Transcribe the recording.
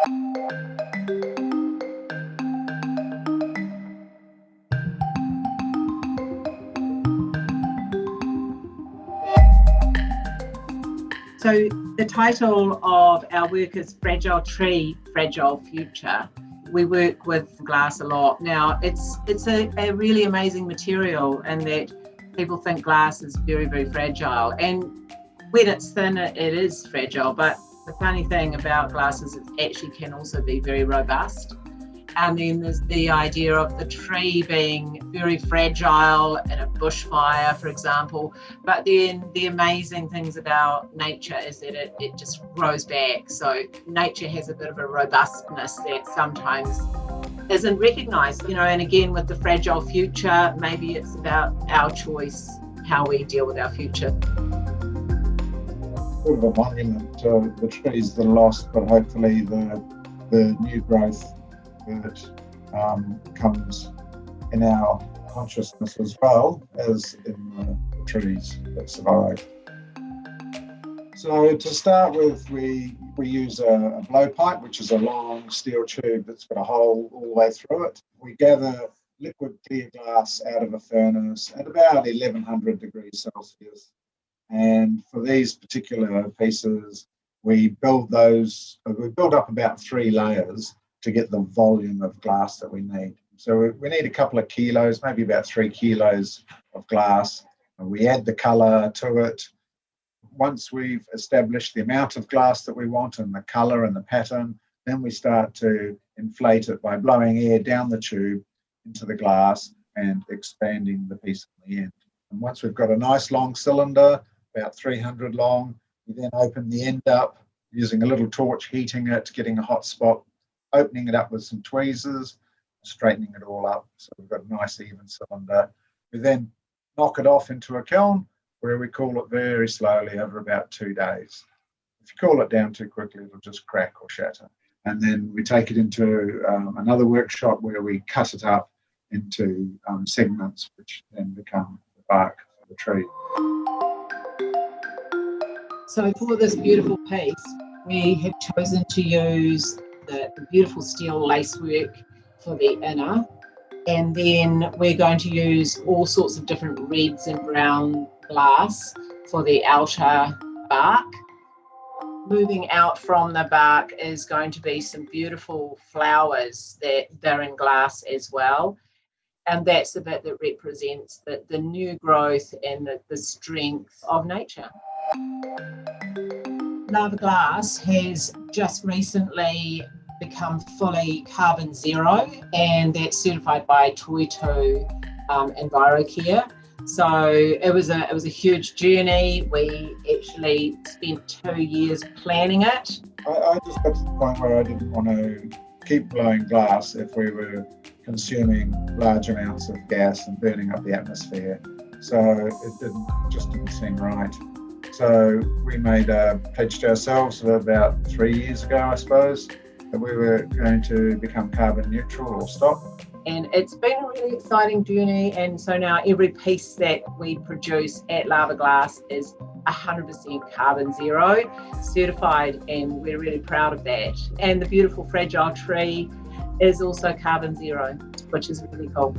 So the title of our work is Fragile Tree, Fragile Future. We work with glass a lot. Now, it's a really amazing material in that people think glass is very, very fragile. And when it's thin, it is fragile. But the funny thing about glass is it actually can also be very robust. And then there's the idea of the tree being very fragile in a bushfire, for example. But then the amazing things about nature is that it just grows back. So nature has a bit of a robustness that sometimes isn't recognised, and again, with the fragile future, maybe it's about our choice, how we deal with our future. Sort of a monument to the trees that are lost, but hopefully the new growth that comes in our consciousness as well as in the trees that survive. So to start with, we use a blowpipe, which is a long steel tube that's got a hole all the way through it. We gather liquid clear glass out of a furnace at about 1100 degrees Celsius. And for these particular pieces, we build up about 3 layers to get the volume of glass that we need. So we need a couple of kilos, maybe about 3 kilos of glass. And we add the colour to it. Once we've established the amount of glass that we want and the colour and the pattern, then we start to inflate it by blowing air down the tube into the glass and expanding the piece in the end. And once we've got a nice long cylinder, about 300 long, we then open the end up using a little torch, heating it, getting a hot spot, opening it up with some tweezers, straightening it all up so we've got a nice even cylinder. We then knock it off into a kiln where we cool it very slowly over about 2 days. If you cool it down too quickly, it'll just crack or shatter. And then we take it into another workshop where we cut it up into segments, which then become the bark of the tree. So for this beautiful piece, we have chosen to use the beautiful steel lacework for the inner, and then we're going to use all sorts of different reds and brown glass for the outer bark. Moving out from the bark is going to be some beautiful flowers that they're in glass as well, and that's the bit that represents the new growth and the strength of nature. Lava glass has just recently become fully carbon zero, and that's certified by Toitu EnviroCare. So it was a huge journey. We actually spent 2 years planning it. I just got to the point where I didn't want to keep blowing glass if we were consuming large amounts of gas and burning up the atmosphere. So it just didn't seem right. So we made a pledge to ourselves about 3 years ago, I suppose, that we were going to become carbon neutral or stop. And it's been a really exciting journey. And so now every piece that we produce at Lava Glass is 100% carbon zero certified, and we're really proud of that. And the beautiful fragile tree is also carbon zero, which is really cool.